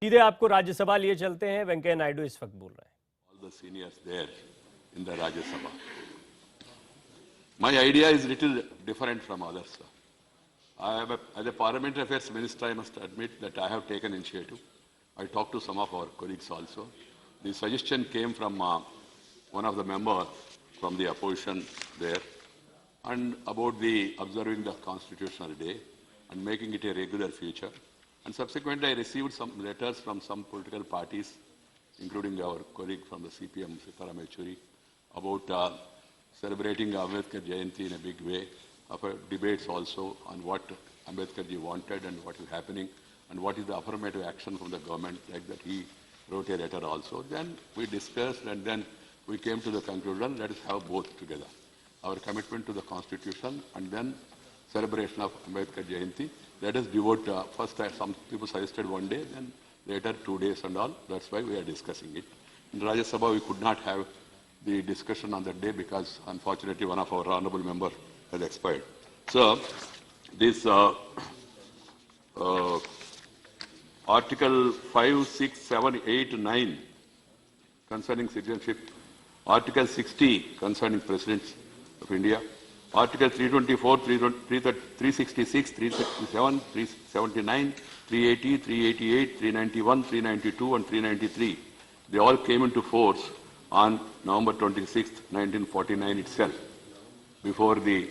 सीधे आपको राज्यसभा लिए चलते हैं। वेंकैया नायडू इस वक्त बोल रहे हैं। All the seniors there in the Rajya Sabha. My idea is little different from others. As a Parliamentary Affairs Minister, I must admit that I have taken initiative. I talked to some of our colleagues also. The suggestion came from one of the members from the opposition there, and about the observing the Constitutional Day and making it a regular feature. And subsequently, I received some letters from some political parties, including our colleague from the CPM, Sitaram Yechury, about celebrating Ambedkar Jayanti in a big way, of debates also on what Ambedkar ji wanted and what is happening, and what is the affirmative action from the government, like that he wrote a letter also. Then we discussed, and then we came to the conclusion, let us have both together. Our commitment to the Constitution, and then celebration of Ambedkar Jayanti. Let us devote, first some people suggested 1 day, then later 2 days and all. That's why we are discussing it. In Rajya Sabha, we could not have the discussion on that day because, unfortunately, one of our honorable members has expired. So, this Article 5, 6, 7, 8, 9 concerning citizenship, Article 60 concerning President of India, Article 324, 366, 367, 379, 380, 388, 391, 392 and 393. They all came into force on November 26, 1949 itself, before the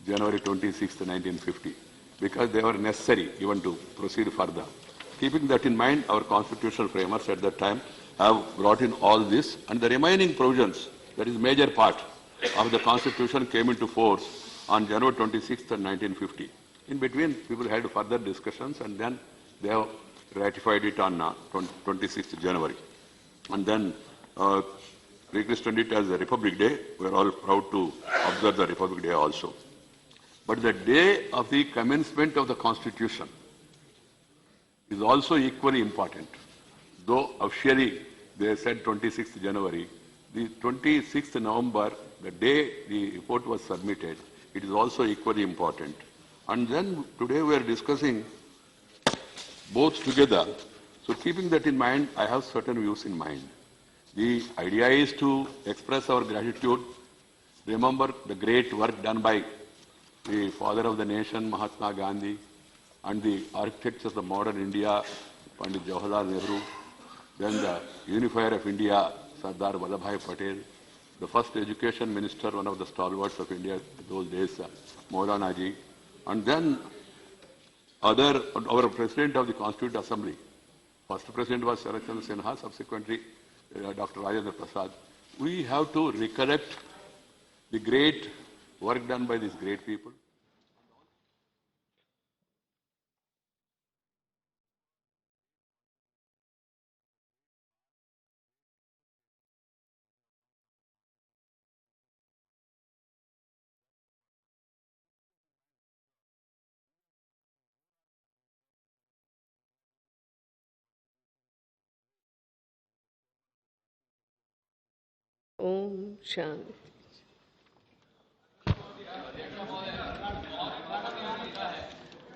January 26, 1950, because they were necessary even to proceed further. Keeping that in mind, our constitutional framers at that time have brought in all this, and the remaining provisions, that is major part of the Constitution, came into force on January 26, 1950. In between, people had further discussions, and then they have ratified it on 26th January. And then rechristened it as the Republic Day. We are all proud to observe the Republic Day also. But the day of the commencement of the Constitution is also equally important. Though officially they said 26th January, the 26th November, the day the report was submitted, it is also equally important. And then today we are discussing both together. So keeping that in mind, I have certain views in mind. The idea is to express our gratitude, remember the great work done by the father of the nation, Mahatma Gandhi, and the architects of the modern India, Pandit Jawaharlal Nehru, then the unifier of India, Sardar Vallabhbhai Patel, the first education minister, one of the stalwarts of India in those days, Maulana Ji, and then our president of the Constituent Assembly. First president was Sharat Chandra Sinha, subsequently Dr. Rajendra Prasad. We have to recollect the great work done by these great people. Om Shanti.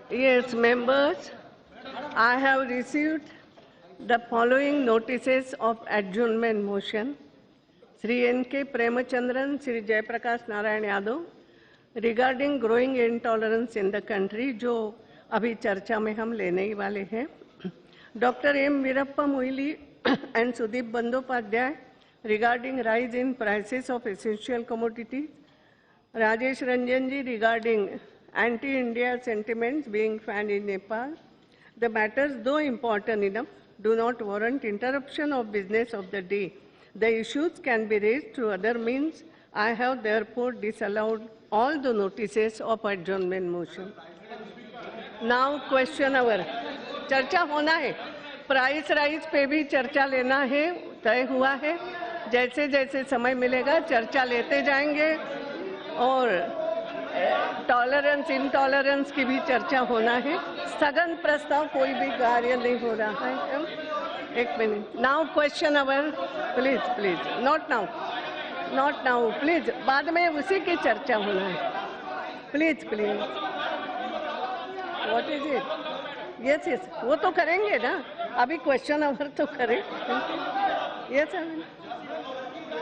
Yes, members, I have received the following notices of adjournment motion. Sri N.K. Premachandran, Sri Jayaprakash Narayan Yadav, regarding growing intolerance in the country, जो अभी चर्चा में हम लेने ही वाले हैं. Dr. M. Veerappa Moily and Sudeep Bandyopadhyay, regarding rise in prices of essential commodities. Rajesh Ranjan ji, regarding anti-India sentiments being fanned in Nepal. The matters, though important enough, do not warrant interruption of business of the day. The issues can be raised through other means. I have therefore disallowed all the notices of adjournment motion. Now question hour. चर्चा होना है. Price rise पे भी चर्चा लेना है, तय हुआ है. जैसे जैसे समय मिलेगा चर्चा लेते जाएंगे, और टॉलरेंस इनटॉलरेंस की भी चर्चा होना है. स्थगन प्रस्ताव कोई भी कार्य नहीं हो रहा है. एक minute. Now question our. Please please, not now please. बाद में उसी की चर्चा होना है. Please please. What is it? Yes, वो तो करेंगे ना. अभी क्वेश्चन आवर तो करें। यस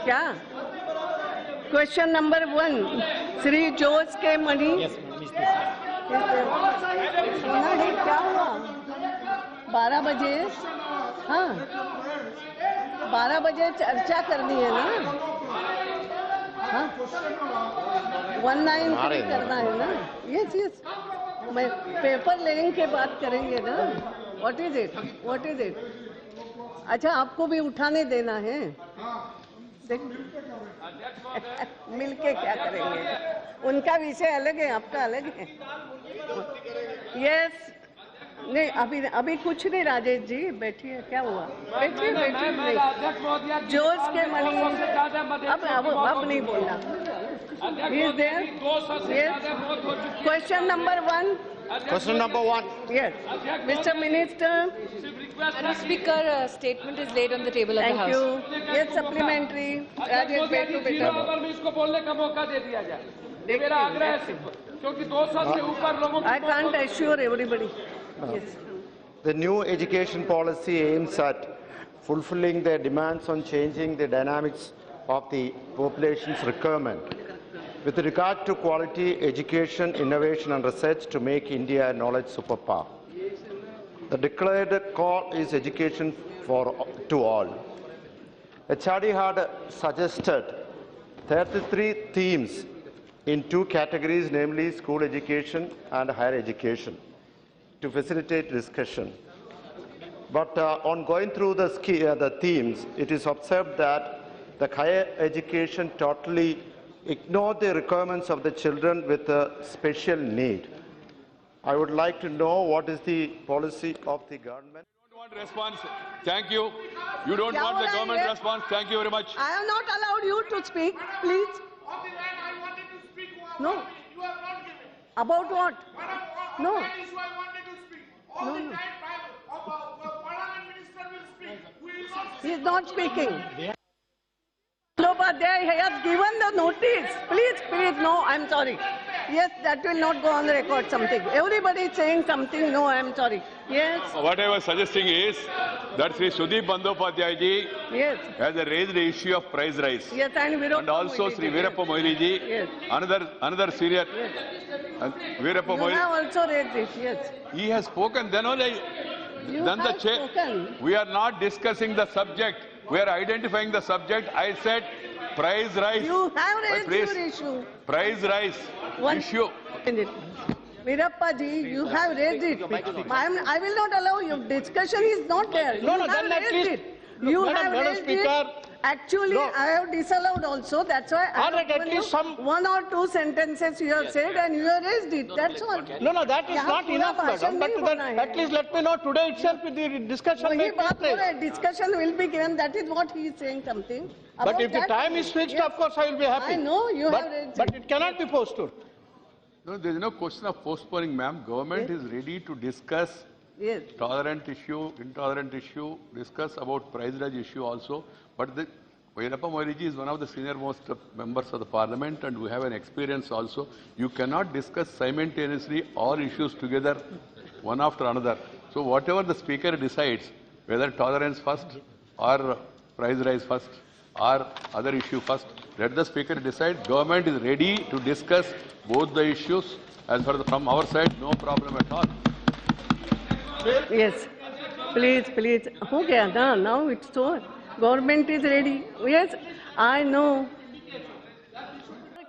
क्या क्वेश्चन नंबर 1 श्री जोस के मणि। सुना है क्या हुआ? 12 बजे, हाँ 12 बजे चर्चा करनी है ना, हाँ 193 करना है ना। यस यस, मैं पेपर लेने के बाद करेंगे ना। What is it? अच्छा आपको भी उठाने देना है, देख मिलके क्या करेंगे, उनका विषय अलग है आपका अलग है। यस नहीं अभी कुछ नहीं राजेश जी, बैठिए। क्या हुआ? बैठिए जोश के मणि। अब नहीं बोलना। Question number 1। Question number 1. Yes, Mr. Minister. Madam Speaker, a statement is laid on the table of the Thank House. you. Yes, supplementary. Rajesh Betu बेटा। इसको बोलने का मौका दे दिया जाए, मेरा आग्रह है सिर्फ, क्योंकि 2 साल से ऊपर लोगों I can't assure everybody. Yes. The new education policy aims at fulfilling the demands on changing the dynamics of the population's requirement with regard to quality education, innovation and research to make India a knowledge superpower. The declared call is education to all. HRD had suggested 33 themes in 2 categories, namely school education and higher education, to facilitate discussion. But on going through the themes, it is observed that the higher education totally ignored the requirements of the children with a special need. I would like to know what is the policy of the government. You don't want response. Thank you. You don't want the government response. Thank you very much. I have not allowed you to speak, please. No. About what? No. No. He is not speaking. He has given the notice. Please, no, I'm sorry. Yes, that will not go on record something. Everybody is saying something, no, I'm sorry. Yes. What I was suggesting is that Sri Sudeep Bandyopadhyay ji Yes. has raised the issue of price rise. Yes, And also Sri Veerappa Moily ji, Yes. another senior. Yes. And Veerappa You Moily, have also raised this, yes. he has spoken. Then only, You then the have chair. spoken. We are not discussing the subject. We are identifying the subject. I said price rise. You have raised Please. your issue. Price rise One issue. minute. Veerappa ji, you have raised it. I will not allow you. Discussion is not there. No, You no, have then at raised least- it. You Madam, have Madam raised Speaker. it. Actually, No. I have disallowed also. That's why I All have right, at given least you some- 1 or 2 sentences you have said and you have raised it. That's all. No, that is यहाँ not पूरा enough, भाषण madam. But नहीं then होना है। at least let me know today itself the discussion वही may बात take हो place. रहा है. Discussion will be given. That is what he is saying something. But About if the that, time is fixed, yes. of course I will be happy. I know you have raised But it. it cannot be postponed. No, there is no question of postponing, ma'am. Government Yes. is ready to discuss Yes. tolerant issue, intolerant issue, discuss about price rise issue also. But the Veerappa Moily ji is one of the senior most members of the parliament and we have an experience also. You cannot discuss simultaneously all issues together, one after another. So whatever the speaker decides, whether tolerance first or price rise first or other issue first, let the speaker decide. Government is ready to discuss both the issues. As far as from our side, no problem at all. Yes, please. हो गया ना? Now it's over. Government is ready. Yes, I know.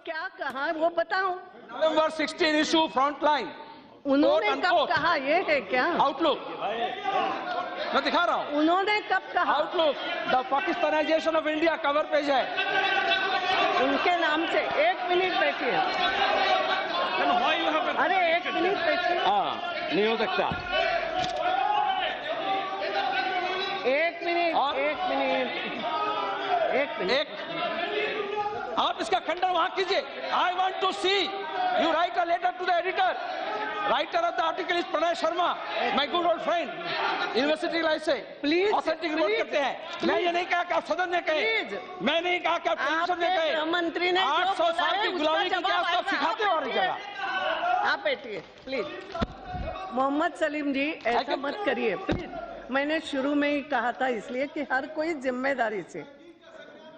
क्या कहा वो बताओ. November 16 issue front line. उन्होंने Quote, कब unquote. कहा? ये है क्या? Outlook. मैं दिखा रहा हूँ. उन्होंने कब कहा? Outlook. The Pakistanization of India cover page है. उनके नाम से. 1 मिनट बैठिए. अरे 1 मिनट बैठिए. हाँ, नहीं हो सकता. 1 मिनट. और? 1 मिनट. 1 मिनट. एक आप इसका खंडन वहां कीजिए. I want to see you write a letter to the editor. Writer of the article is Pranay Sharma, my good old friend. University life से Please, ऑथेंटिक रिपोर्ट please, करते हैं. मैं ये नहीं कहा कि आप सदन ने कहे. Please. मैं नहीं कहा कि आप टेलीविजन ने आपके कहे. गृहमंत्री ने जो 800 बोला साल है, की उसका गुलामी की जवाब क्या आप आएगा. सिखाते हो और आप जगह. आप बैठिए प्लीज. मोहम्मद सलीम जी ऐसा मत करिए प्लीज. मैंने शुरू में ही कहा था, इसलिए कि हर कोई जिम्मेदारी से,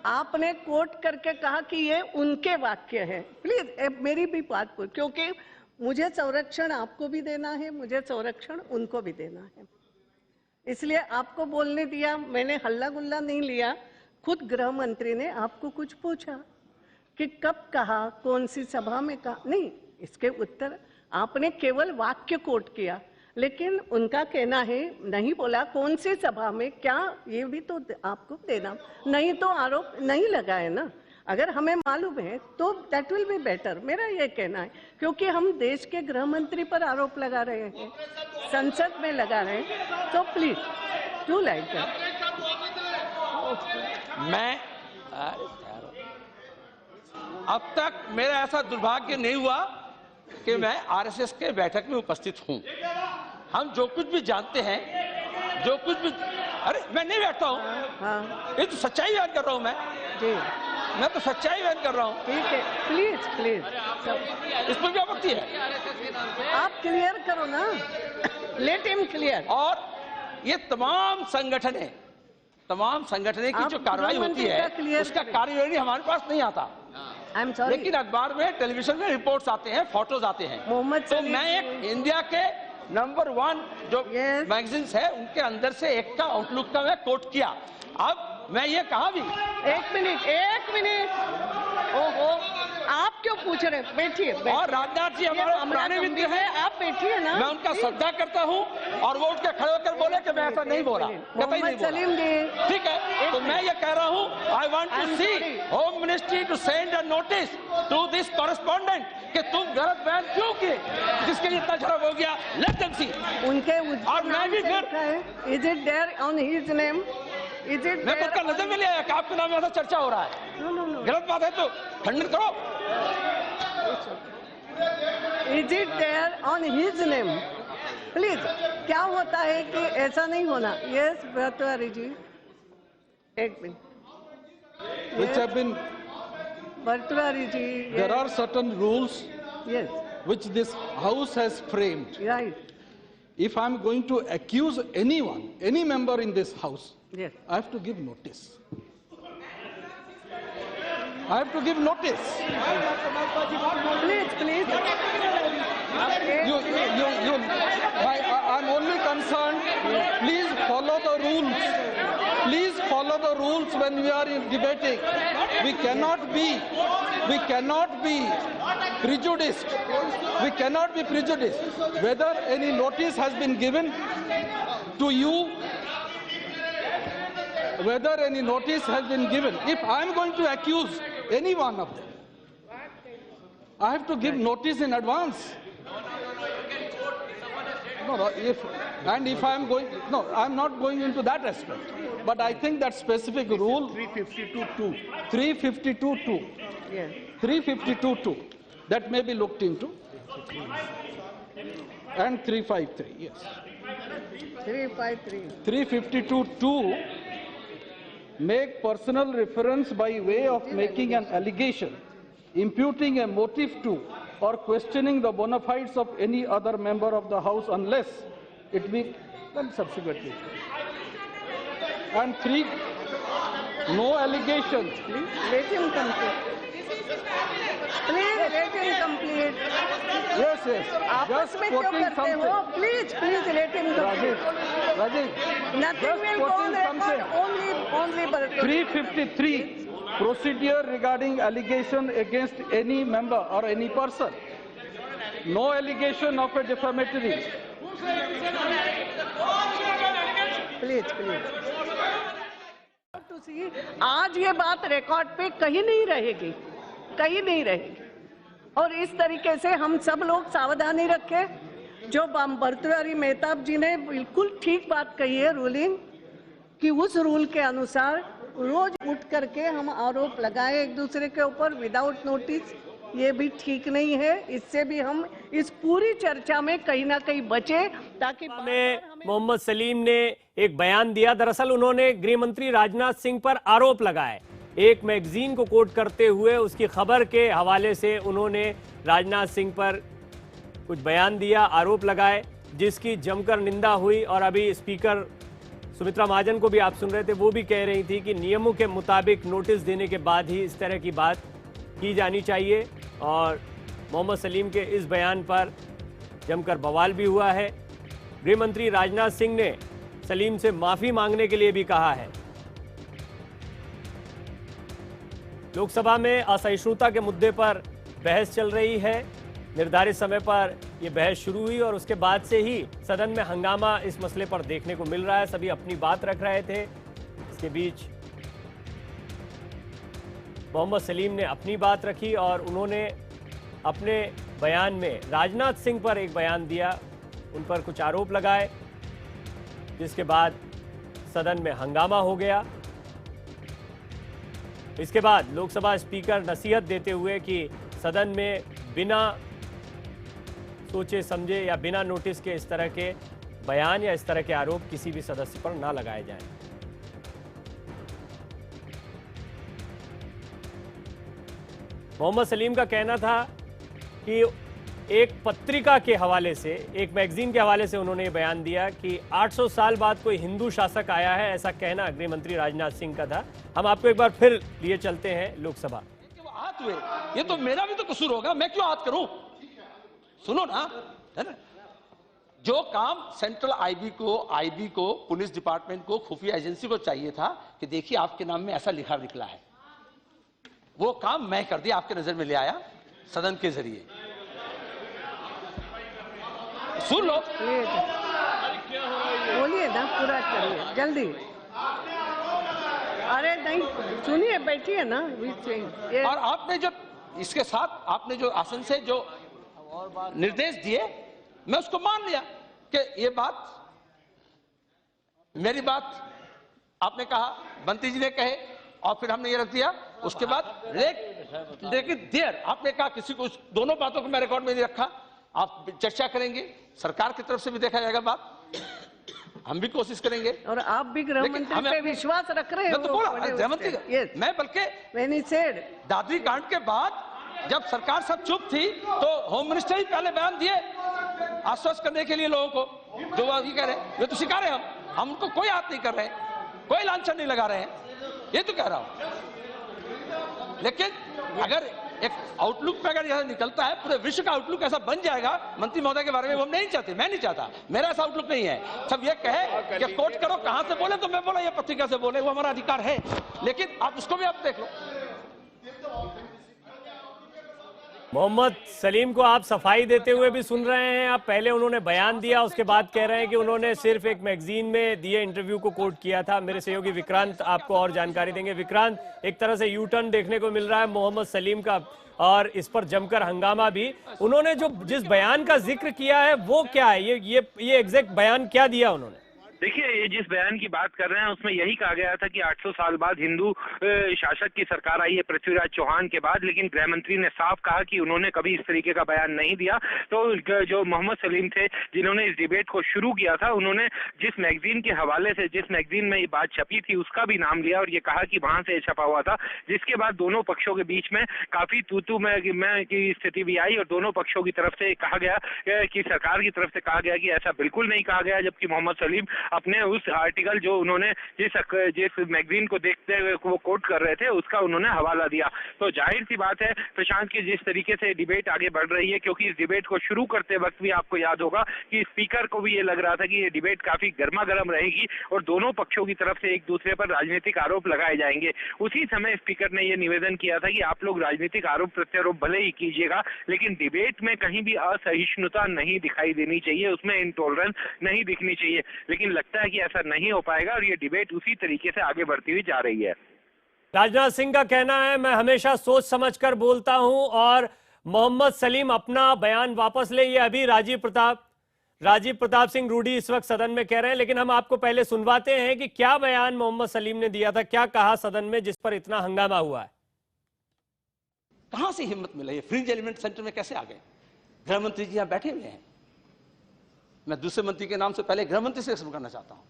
आपने कोट करके कहा कि ये उनके वाक्य हैं। प्लीज मेरी भी बात को, क्योंकि मुझे संरक्षण आपको भी देना है, मुझे संरक्षण उनको भी देना है, इसलिए आपको बोलने दिया। मैंने हल्ला गुल्ला नहीं लिया। खुद गृह मंत्री ने आपको कुछ पूछा कि कब कहा, कौन सी सभा में कहा, नहीं, इसके उत्तर आपने केवल वाक्य कोट किया, लेकिन उनका कहना है नहीं बोला कौन सी सभा में क्या, ये भी तो आपको देना, नहीं तो आरोप नहीं लगाए ना। अगर हमें मालूम है तो दैट विल बी बेटर, मेरा ये कहना है, क्योंकि हम देश के गृह मंत्री पर आरोप लगा रहे हैं, संसद में लगा रहे हैं, तो प्लीज डू लाइक दैट। मैं अब तक मेरा ऐसा दुर्भाग्य नहीं हुआ कि मैं आरएसएस के बैठक में उपस्थित हूं। हम जो कुछ भी जानते हैं, जो कुछ भी, अरे मैं नहीं बैठता हूँ, हाँ ये तो सच्चाई बयान कर रहा हूँ जी, मैं तो सच्चाई बयान कर रहा हूँ। ठीक है, प्लीज प्लीज इसमें क्या आपत्ति है? आप क्लियर करो ना, लेट हिम क्लियर। और ये तमाम संगठन की जो कार्रवाई होती है उसका कार्यविवरणी हमारे पास नहीं आता, आई एम सॉरी, लेकिन अखबार में, टेलीविजन में रिपोर्ट्स आते हैं, फोटोज आते हैं। मोहम्मद तो सलीम मैं एक इंडिया के नंबर 1 जो Yes. मैगजीन्स है उनके अंदर से एक का आउटलुक का मैं कोट किया। अब मैं ये कहा भी, एक मिनट, ओहो, आप क्यों पूछ रहे हैं? बैठिए, और राजनाथ जी हमारे पुराने मित्र हैं, आप बैठिए ना, मैं उनका श्रद्धा करता हूँ, और वो उठ के खड़े होकर बोले कि मैं ऐसा नहीं बोला, कतई नहीं मोहम्मद सलीम बोला। जी, ठीक है, तो मैं ये कह रहा हूँ, I want to see home ministry to send a notice to this correspondent कि तुम गलत बयान क्यों किए, जिसके लिए इतना झड़प हो गया। Let them see. उनके और मैं भी फिर, is it there on his name, is it मैं तो नजर में ले आया कि आपके नाम में ऐसा चर्चा हो रहा है, नो, गलत बात है तो खंडन करो। Is it there on his name, please. क्या होता है कि ऐसा नहीं होना। यस भर्तृहरि जी, एक minute, which have been, Bhartruhari ji, there are certain rules yes, which this house has framed. Right, If I'm going to accuse anyone, any member in this house, yes, I have to give notice. I have to give notice. Please, I'm only concerned, please follow the rules. Please follow the rules when we are debating. We cannot be prejudiced. We cannot be prejudiced. Whether any notice has been given to you, whether any notice has been given. If I am going to accuse any one of them, I have to give notice in advance. No, if I am going, no, I am not going into that aspect. But I think that specific rule 352.2, 352.2, yes, 352.2, that may be looked into, and 353, yes. 353, 352.2 make personal reference by way of making an allegation, imputing a motive to, or questioning the bona fides of any other member of the House unless it be then subsequently. And 3, no allegations. please let him complete. Please let him complete. Yes, yes. आपस में क्यों करते हो? Please let him complete. Rajesh, Nothing will go on record. Only Bhartwari. 353, procedure regarding allegation against any member or any person. No allegation of a defamatory. Please. To see, आज ये बात record पे कहीं नहीं रहेगी, और इस तरीके से हम सब लोग सावधानी रखें। जो भर्तृहरि मेहताब जी ने बिल्कुल ठीक बात कही है, रूलिंग कि उस रूल के अनुसार रोज उठ करके हम आरोप लगाए एक दूसरे के ऊपर विदाउट नोटिस, ये भी ठीक नहीं है। इससे भी हम इस पूरी चर्चा में कहीं ना कहीं बचे, ताकि में मोहम्मद सलीम ने एक बयान दिया। दरअसल उन्होंने गृह मंत्री राजनाथ सिंह पर आरोप लगाए, एक मैगजीन को कोट करते हुए उसकी खबर के हवाले से उन्होंने राजनाथ सिंह पर कुछ बयान दिया, आरोप लगाए, जिसकी जमकर निंदा हुई। और अभी स्पीकर सुमित्रा महाजन को भी आप सुन रहे थे, वो भी कह रही थी कि नियमों के मुताबिक नोटिस देने के बाद ही इस तरह की बात की जानी चाहिए। और मोहम्मद सलीम के इस बयान पर जमकर बवाल भी हुआ है। गृह मंत्री राजनाथ सिंह ने सलीम से माफी मांगने के लिए भी कहा है। लोकसभा में असहिष्णुता के मुद्दे पर बहस चल रही है। निर्धारित समय पर यह बहस शुरू हुई और उसके बाद से ही सदन में हंगामा इस मसले पर देखने को मिल रहा है। सभी अपनी बात रख रहे थे। इसके बीच मोहम्मद सलीम ने अपनी बात रखी और उन्होंने अपने बयान में राजनाथ सिंह पर एक बयान दिया, उन पर कुछ आरोप लगाए, जिसके बाद सदन में हंगामा हो गया। इसके बाद लोकसभा स्पीकर नसीहत देते हुए कि सदन में बिना सोचे समझे या बिना नोटिस के इस तरह के बयान या इस तरह के आरोप किसी भी सदस्य पर ना लगाए जाएं। मोहम्मद सलीम का कहना था कि एक पत्रिका के हवाले से, एक मैगजीन के हवाले से उन्होंने ये बयान दिया कि 800 साल बाद कोई हिंदू शासक आया है, ऐसा कहना गृह मंत्री राजनाथ सिंह का था। हम आपको एक बार फिर लिए चलते हैं लोकसभा। वो आहत हुए, ये तो मेरा भी तो कसूर होगा, मैं क्यों आहत करूं? सुनो ना, है ना? जो काम सेंट्रल आईबी को, पुलिस डिपार्टमेंट को, खुफिया एजेंसी को चाहिए था कि देखिए आपके नाम में ऐसा लिखा निकला है, वो काम मैं कर दिया, आपके नजर में ले आया सदन के जरिए। सुन लो, बोलिए ना, पूरा करिए जल्दी। अरे नहीं, सुनिए, बैठिए ना बीच में। और आपने जो इसके साथ आपने जो आसन से जो निर्देश दिए, मैं उसको मान लिया कि ये बात, मेरी बात आपने कहा, बंटी जी ने कहे, और फिर हमने ये रख दिया। उसके बाद लेकिन देर आपने कहा किसी को, दोनों बातों को मैं रिकॉर्ड में नहीं रखा। आप चर्चा करेंगे, सरकार की तरफ से भी देखा जाएगा बात, हम भी कोशिश करेंगे। और आप भी गृह मंत्री पे विश्वास रख रहे हो। मैं तो बोला गृह मंत्री, मैं बल्कि दादरी कांड के बाद जब सरकार सब चुप थी तो होम मिनिस्टर ही पहले बयान दिए आश्वस्त करने के लिए लोगों को, जो ये कह रहे हैं, वे तो शिकार है, हम उनको कोई हाथ नहीं कर रहे, कोई लांछन नहीं लगा रहे हैं, ये तो कह रहा हूं। लेकिन अगर एक आउटलुक पे अगर यह निकलता है, पूरे विश्व का आउटलुक ऐसा बन जाएगा मंत्री महोदय के बारे में, वो हम नहीं चाहते, मैं नहीं चाहता, मेरा ऐसा आउटलुक नहीं है। सब ये कहे कि कोट करो, कहां से बोले, तो मैं बोला ये पत्रिका से बोले, वो हमारा अधिकार है, लेकिन आप उसको भी आप देख लो। मोहम्मद सलीम को आप सफाई देते हुए भी सुन रहे हैं। आप पहले उन्होंने बयान दिया, उसके बाद कह रहे हैं कि उन्होंने सिर्फ एक मैगजीन में दिए इंटरव्यू को कोट किया था। मेरे सहयोगी विक्रांत आपको और जानकारी देंगे। विक्रांत, एक तरह से यू टर्न देखने को मिल रहा है मोहम्मद सलीम का, और इस पर जमकर हंगामा भी। उन्होंने जो जिस बयान का जिक्र किया है वो क्या है, ये एग्जैक्ट बयान क्या दिया उन्होंने? देखिए, ये जिस बयान की बात कर रहे हैं उसमें यही कहा गया था कि 800 साल बाद हिंदू शासक की सरकार आई है पृथ्वीराज चौहान के बाद, लेकिन गृह मंत्री ने साफ कहा कि उन्होंने कभी इस तरीके का बयान नहीं दिया। तो जो मोहम्मद सलीम थे जिन्होंने इस डिबेट को शुरू किया था, उन्होंने जिस मैगजीन के हवाले से, जिस मैगजीन में ये बात छपी थी उसका भी नाम लिया और ये कहा कि वहां से छपा हुआ था, जिसके बाद दोनों पक्षों के बीच में काफी तू-तू मैं की स्थिति भी आई और दोनों पक्षों की तरफ से कहा गया कि सरकार की तरफ से कहा गया कि ऐसा बिल्कुल नहीं कहा गया, जबकि मोहम्मद सलीम अपने उस आर्टिकल जो उन्होंने जिस मैगजीन को देखते हुए वो कोट कर रहे थे उसका उन्होंने हवाला दिया। तो जाहिर सी बात है प्रशांत की जिस तरीके से डिबेट आगे बढ़ रही है, क्योंकि इस डिबेट को शुरू करते वक्त भी आपको याद होगा कि स्पीकर को भी ये लग रहा था कि ये डिबेट काफी गर्मा गर्म रहेगी और दोनों पक्षों की तरफ से एक दूसरे पर राजनीतिक आरोप लगाए जाएंगे। उसी समय स्पीकर ने यह निवेदन किया था कि आप लोग राजनीतिक आरोप प्रत्यारोप भले ही कीजिएगा, लेकिन डिबेट में कहीं भी असहिष्णुता नहीं दिखाई देनी चाहिए, उसमें इंटॉलरेंस नहीं दिखनी चाहिए। लेकिन लगता है कि ऐसा नहीं हो पाएगा और ये डिबेट उसी तरीके से आगे बढ़ती हुई जा रही है। राजनाथ सिंह का कहना है, मैं हमेशा सोच समझकर बोलता हूं और मोहम्मद सलीम अपना बयान वापस ले। ये अभी राजीव प्रताप सिंह रूडी इस वक्त सदन में कह रहे हैं, लेकिन हम आपको पहले सुनवाते हैं कि क्या बयान मोहम्मद सलीम ने दिया था, क्या कहा सदन में जिस पर इतना हंगामा हुआ है। कहां से हिम्मत मिला, ये फ्रिंज एलिमेंट सेंटर में कैसे आ गए? गृह मंत्री जी यहां बैठे हुए हैं। मैं दूसरे मंत्री के नाम से पहले गृह मंत्री से शुरू करना चाहता हूं।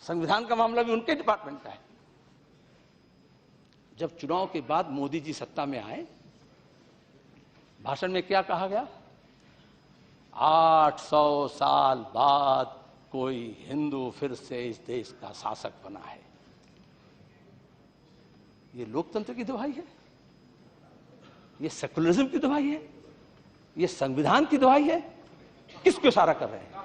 संविधान का मामला भी उनके डिपार्टमेंट का है। जब चुनाव के बाद मोदी जी सत्ता में आए, भाषण में क्या कहा गया? 800 साल बाद कोई हिंदू फिर से इस देश का शासक बना है। ये लोकतंत्र की दवाई है, ये सेकुलरिज्म की दवाई है, ये संविधान की दवाई है। किसको इशारा कर रहे हैं?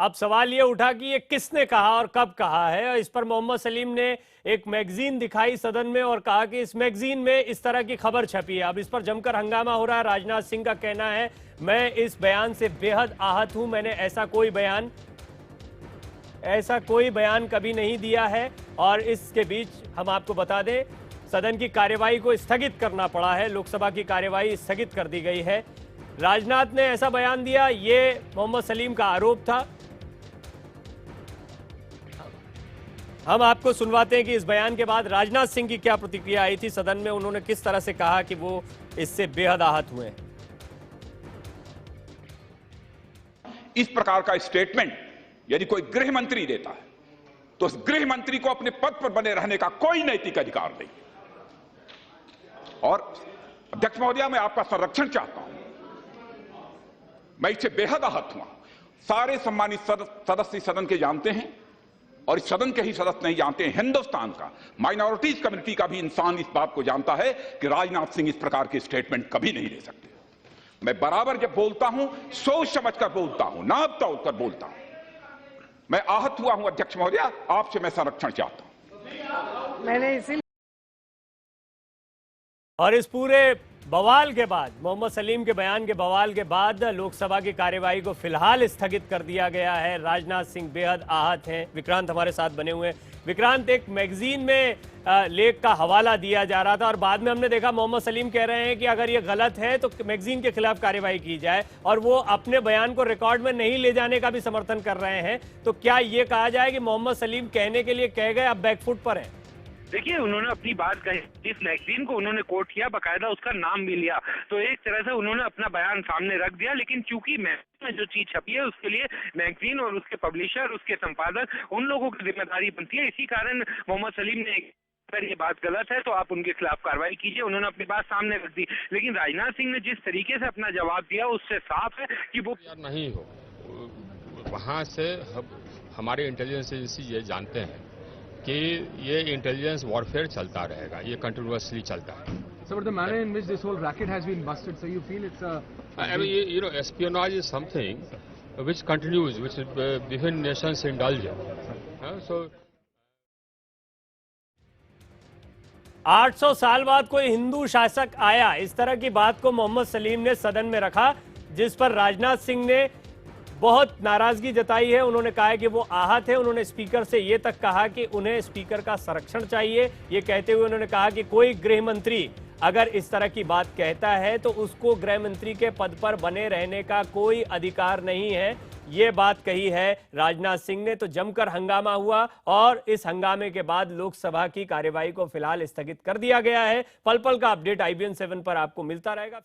अब सवाल ये उठा कि ये किसने कहा और कब कहा है, और इस पर मोहम्मद सलीम ने एक मैगजीन दिखाई सदन में और कहा कि इस मैगजीन में इस तरह की खबर छपी है। अब इस पर जमकर हंगामा हो रहा है। राजनाथ सिंह का कहना है, मैं इस बयान से बेहद आहत हूं, मैंने ऐसा कोई बयान कभी नहीं दिया है। और इसके बीच हम आपको बता दें, सदन की कार्यवाही को स्थगित करना पड़ा है। लोकसभा की कार्यवाही स्थगित कर दी गई है। राजनाथ ने ऐसा बयान दिया, ये मोहम्मद सलीम का आरोप था। हम आपको सुनवाते हैं कि इस बयान के बाद राजनाथ सिंह की क्या प्रतिक्रिया आई थी सदन में, उन्होंने किस तरह से कहा कि वो इससे बेहद आहत हुए। इस प्रकार का स्टेटमेंट यदि कोई गृह मंत्री देता है तो उस गृह मंत्री को अपने पद पर बने रहने का कोई नैतिक अधिकार नहीं। और अध्यक्ष महोदय, मैं आपका संरक्षण चाहता हूं। मैं इससे बेहद आहत हुआ। सारे सम्मानित सदस्य सदन के जानते हैं, और इस सदन के ही सदस्य नहीं जानते हैं, हिंदुस्तान का माइनॉरिटीज कम्युनिटी का भी इंसान इस बात को जानता है कि राजनाथ सिंह इस प्रकार के स्टेटमेंट कभी नहीं ले सकते। मैं बराबर जब बोलता हूं सोच समझकर बोलता हूं, नाप तोल कर बोलता हूं। मैं आहत हुआ हूं अध्यक्ष महोदय, आपसे मैं संरक्षण चाहता हूं। मैंने इसी और इस पूरे बवाल के बाद, मोहम्मद सलीम के बयान के बवाल के बाद लोकसभा की कार्यवाही को फिलहाल स्थगित कर दिया गया है। राजनाथ सिंह बेहद आहत हैं। विक्रांत हमारे साथ बने हुए हैं। विक्रांत, एक मैगजीन में लेख का हवाला दिया जा रहा था और बाद में हमने देखा मोहम्मद सलीम कह रहे हैं कि अगर ये गलत है तो मैगजीन के खिलाफ कार्यवाही की जाए, और वो अपने बयान को रिकॉर्ड में नहीं ले जाने का भी समर्थन कर रहे हैं। तो क्या ये कहा जाए कि मोहम्मद सलीम कहने के लिए कह गए, अब बैकफुट पर है? देखिए, उन्होंने अपनी बात कही, इस मैगजीन को उन्होंने कोट किया, बाकायदा उसका नाम भी लिया, तो एक तरह से उन्होंने अपना बयान सामने रख दिया। लेकिन चूंकि मैगजीन में जो चीज छपी है उसके लिए मैगजीन और उसके पब्लिशर, उसके संपादक, उन लोगों की जिम्मेदारी बनती है। इसी कारण मोहम्मद सलीम ने, अगर ये बात गलत है तो आप उनके खिलाफ कार्रवाई कीजिए, उन्होंने अपनी बात सामने रख दी। लेकिन राजनाथ सिंह ने जिस तरीके से अपना जवाब दिया उससे साफ है कि वो नहीं हो। वहाँ से हमारे इंटेलिजेंस एजेंसी ये जानते हैं कि ये इंटेलिजेंस वॉरफेयर चलता रहेगा, ये कंटिन्यूअसली चलता है। So, but the manner in which this whole racket has been busted, so you feel it's a... I mean, you know, espionage is something which continues, which different nations indulge in. So, 800 साल बाद कोई हिंदू शासक आया, इस तरह की बात को मोहम्मद सलीम ने सदन में रखा, जिस पर राजनाथ सिंह ने बहुत नाराजगी जताई है। उन्होंने कहा है कि वो आहत है। उन्होंने स्पीकर से ये तक कहा कि उन्हें स्पीकर का संरक्षण चाहिए। ये कहते हुए उन्होंने कहा कि कोई गृह मंत्री अगर इस तरह की बात कहता है तो उसको गृह मंत्री के पद पर बने रहने का कोई अधिकार नहीं है। ये बात कही है राजनाथ सिंह ने। तो जमकर हंगामा हुआ और इस हंगामे के बाद लोकसभा की कार्यवाही को फिलहाल स्थगित कर दिया गया है। पल पल का अपडेट IBN 7 पर आपको मिलता रहेगा।